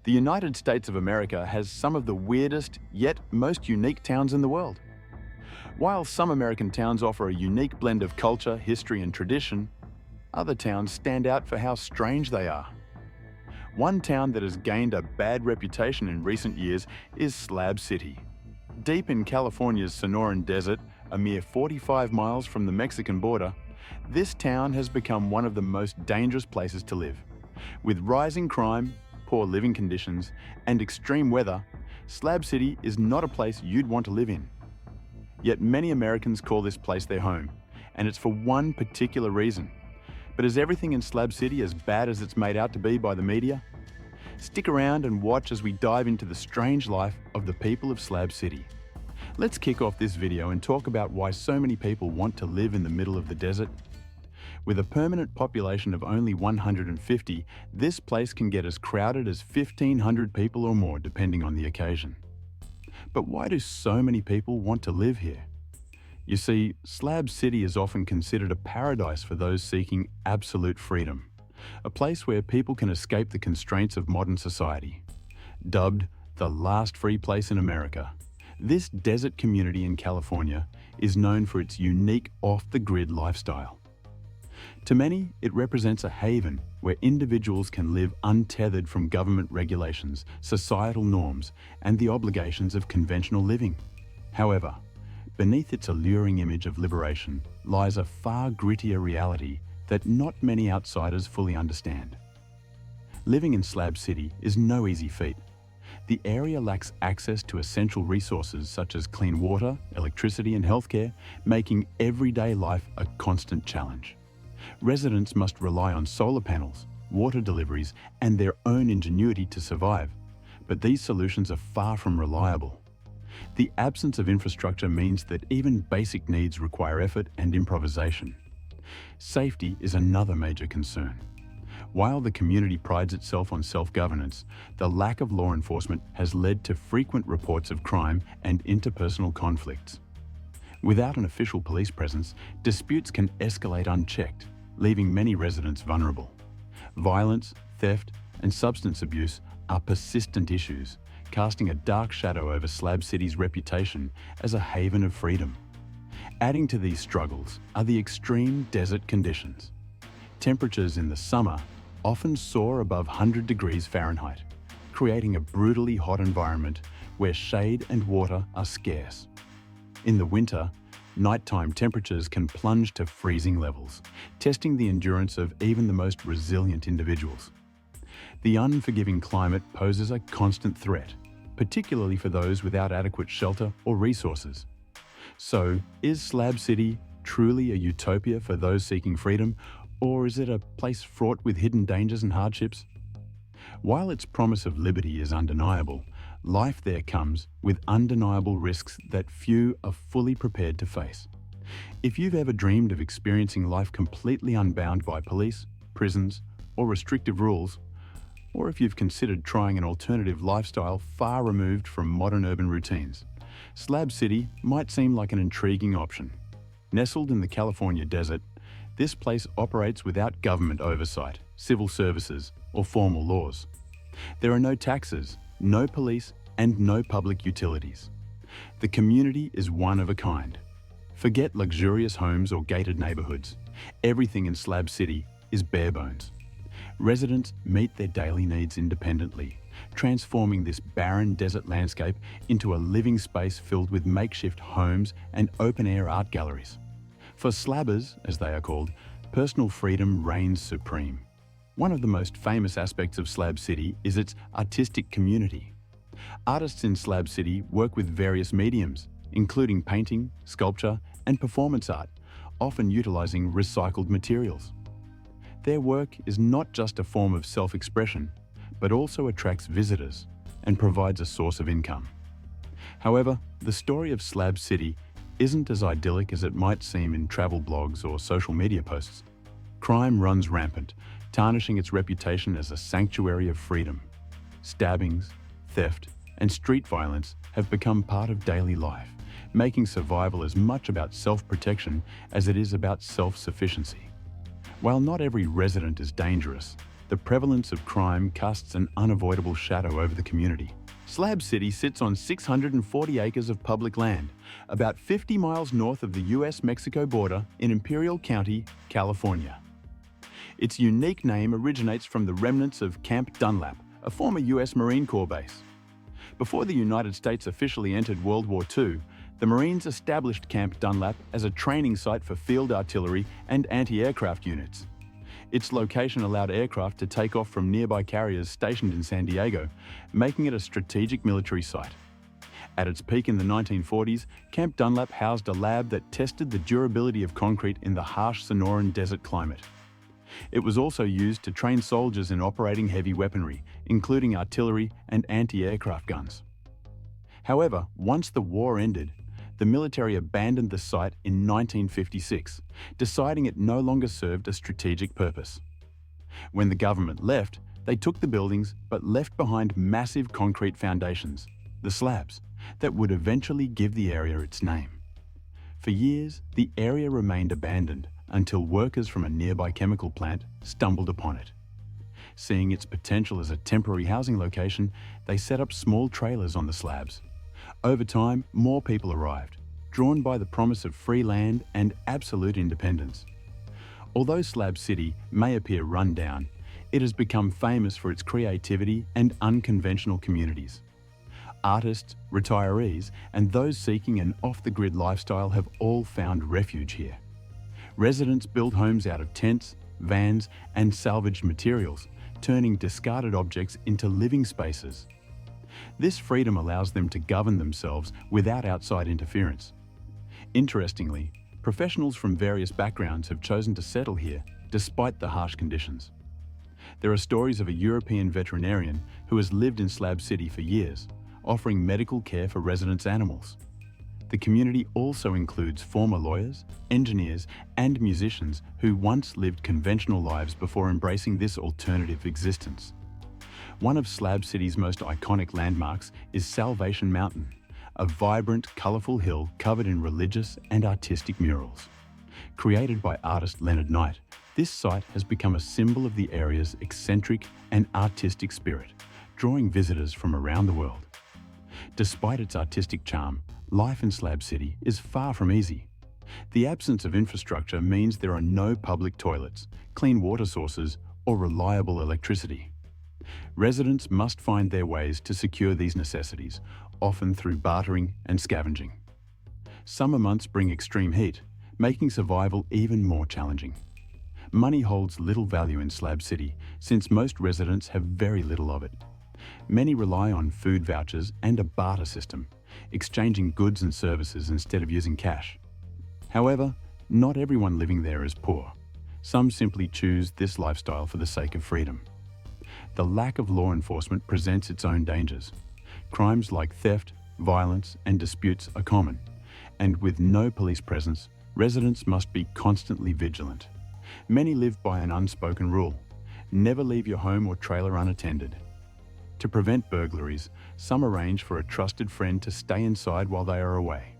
The United States of America has some of the weirdest yet most unique towns in the world. While some American towns offer a unique blend of culture, history, and tradition, other towns stand out for how strange they are. One town that has gained a bad reputation in recent years is Slab City. Deep in California's Sonoran Desert, a mere 45 miles from the Mexican border, this town has become one of the most dangerous places to live. With rising crime, poor living conditions, and extreme weather, Slab City is not a place you'd want to live in. Yet many Americans call this place their home, and it's for one particular reason. But is everything in Slab City as bad as it's made out to be by the media? Stick around and watch as we dive into the strange life of the people of Slab City. Let's kick off this video and talk about why so many people want to live in the middle of the desert. With a permanent population of only 150, this place can get as crowded as 1,500 people or more, depending on the occasion. But why do so many people want to live here? You see, Slab City is often considered a paradise for those seeking absolute freedom, a place where people can escape the constraints of modern society. Dubbed the last free place in America, this desert community in California is known for its unique off-the-grid lifestyle. To many, it represents a haven where individuals can live untethered from government regulations, societal norms, and the obligations of conventional living. However, beneath its alluring image of liberation lies a far grittier reality that not many outsiders fully understand. Living in Slab City is no easy feat. The area lacks access to essential resources such as clean water, electricity, and healthcare, making everyday life a constant challenge. Residents must rely on solar panels, water deliveries, and their own ingenuity to survive, but these solutions are far from reliable. The absence of infrastructure means that even basic needs require effort and improvisation. Safety is another major concern. While the community prides itself on self-governance, the lack of law enforcement has led to frequent reports of crime and interpersonal conflicts. Without an official police presence, disputes can escalate unchecked, leaving many residents vulnerable. Violence, theft, and substance abuse are persistent issues, casting a dark shadow over Slab City's reputation as a haven of freedom. Adding to these struggles are the extreme desert conditions. Temperatures in the summer often soar above 100 degrees Fahrenheit, creating a brutally hot environment where shade and water are scarce. In the winter, nighttime temperatures can plunge to freezing levels, testing the endurance of even the most resilient individuals. The unforgiving climate poses a constant threat, particularly for those without adequate shelter or resources. So, is Slab City truly a utopia for those seeking freedom, or is it a place fraught with hidden dangers and hardships? While its promise of liberty is undeniable, life there comes with undeniable risks that few are fully prepared to face. If you've ever dreamed of experiencing life completely unbound by police, prisons, or restrictive rules, or if you've considered trying an alternative lifestyle far removed from modern urban routines, Slab City might seem like an intriguing option. Nestled in the California desert, this place operates without government oversight, civil services, or formal laws. There are no taxes, no police, and no public utilities. The community is one of a kind. Forget luxurious homes or gated neighborhoods. Everything in Slab City is bare bones. Residents meet their daily needs independently, transforming this barren desert landscape into a living space filled with makeshift homes and open-air art galleries. For Slabbers, as they are called, personal freedom reigns supreme. One of the most famous aspects of Slab City is its artistic community. Artists in Slab City work with various mediums, including painting, sculpture, and performance art, often utilizing recycled materials. Their work is not just a form of self-expression, but also attracts visitors and provides a source of income. However, the story of Slab City isn't as idyllic as it might seem in travel blogs or social media posts. Crime runs rampant, tarnishing its reputation as a sanctuary of freedom. Stabbings, theft, and street violence have become part of daily life, making survival as much about self-protection as it is about self-sufficiency. While not every resident is dangerous, the prevalence of crime casts an unavoidable shadow over the community. Slab City sits on 640 acres of public land, about 50 miles north of the US-Mexico border in Imperial County, California. Its unique name originates from the remnants of Camp Dunlap, a former US Marine Corps base. Before the United States officially entered World War II, the Marines established Camp Dunlap as a training site for field artillery and anti-aircraft units. Its location allowed aircraft to take off from nearby carriers stationed in San Diego, making it a strategic military site. At its peak in the 1940s, Camp Dunlap housed a lab that tested the durability of concrete in the harsh Sonoran desert climate. It was also used to train soldiers in operating heavy weaponry, including artillery and anti-aircraft guns. However, once the war ended, the military abandoned the site in 1956, deciding it no longer served a strategic purpose. When the government left, they took the buildings but left behind massive concrete foundations, the slabs, that would eventually give the area its name. For years, the area remained abandoned until workers from a nearby chemical plant stumbled upon it. Seeing its potential as a temporary housing location, they set up small trailers on the slabs. Over time, more people arrived, drawn by the promise of free land and absolute independence. Although Slab City may appear run down, it has become famous for its creativity and unconventional communities. Artists, retirees, and those seeking an off-the-grid lifestyle have all found refuge here. Residents build homes out of tents, vans, and salvaged materials, turning discarded objects into living spaces. This freedom allows them to govern themselves without outside interference. Interestingly, professionals from various backgrounds have chosen to settle here despite the harsh conditions. There are stories of a European veterinarian who has lived in Slab City for years, offering medical care for residents' animals. The community also includes former lawyers, engineers, and musicians who once lived conventional lives before embracing this alternative existence. One of Slab City's most iconic landmarks is Salvation Mountain, a vibrant, colourful hill covered in religious and artistic murals. Created by artist Leonard Knight, this site has become a symbol of the area's eccentric and artistic spirit, drawing visitors from around the world. Despite its artistic charm, life in Slab City is far from easy. The absence of infrastructure means there are no public toilets, clean water sources, or reliable electricity. Residents must find their ways to secure these necessities, often through bartering and scavenging. Summer months bring extreme heat, making survival even more challenging. Money holds little value in Slab City since most residents have very little of it. Many rely on food vouchers and a barter system, exchanging goods and services instead of using cash. However, not everyone living there is poor. Some simply choose this lifestyle for the sake of freedom. The lack of law enforcement presents its own dangers. Crimes like theft, violence, and disputes are common, and with no police presence, residents must be constantly vigilant. Many live by an unspoken rule: never leave your home or trailer unattended. To prevent burglaries, some arrange for a trusted friend to stay inside while they are away.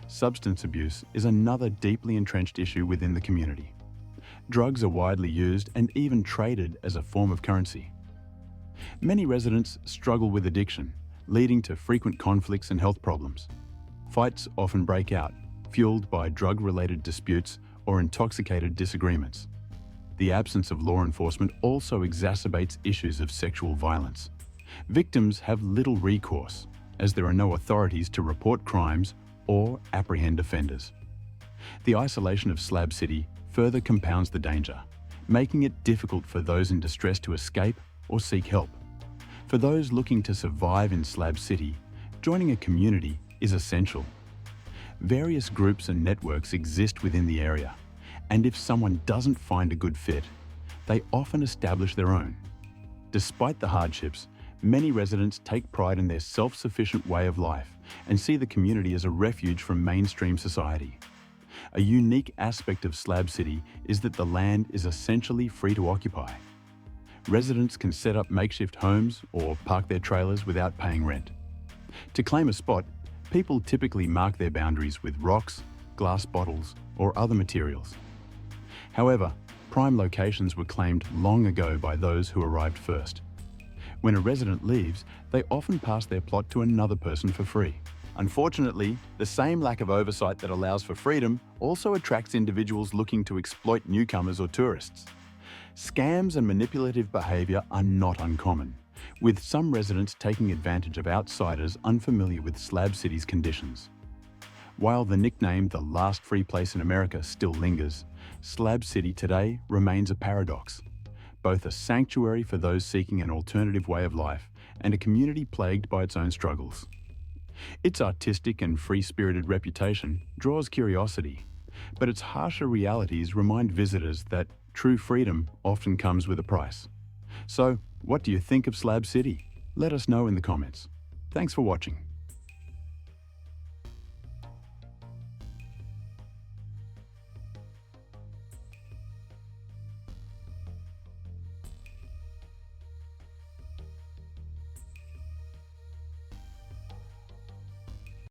Substance abuse is another deeply entrenched issue within the community. Drugs are widely used and even traded as a form of currency. Many residents struggle with addiction, leading to frequent conflicts and health problems. Fights often break out, fueled by drug-related disputes or intoxicated disagreements. The absence of law enforcement also exacerbates issues of sexual violence. Victims have little recourse, as there are no authorities to report crimes or apprehend offenders. The isolation of Slab City further compounds the danger, making it difficult for those in distress to escape or seek help. For those looking to survive in Slab City, joining a community is essential. Various groups and networks exist within the area, and if someone doesn't find a good fit, they often establish their own. Despite the hardships, many residents take pride in their self-sufficient way of life and see the community as a refuge from mainstream society. A unique aspect of Slab City is that the land is essentially free to occupy. Residents can set up makeshift homes or park their trailers without paying rent. To claim a spot, people typically mark their boundaries with rocks, glass bottles, or other materials. However, prime locations were claimed long ago by those who arrived first. When a resident leaves, they often pass their plot to another person for free. Unfortunately, the same lack of oversight that allows for freedom also attracts individuals looking to exploit newcomers or tourists. Scams and manipulative behaviour are not uncommon, with some residents taking advantage of outsiders unfamiliar with Slab City's conditions. While the nickname the last free place in America still lingers, Slab City today remains a paradox, both a sanctuary for those seeking an alternative way of life and a community plagued by its own struggles. Its artistic and free-spirited reputation draws curiosity, but its harsher realities remind visitors that true freedom often comes with a price. So, what do you think of Slab City? Let us know in the comments. Thanks for watching.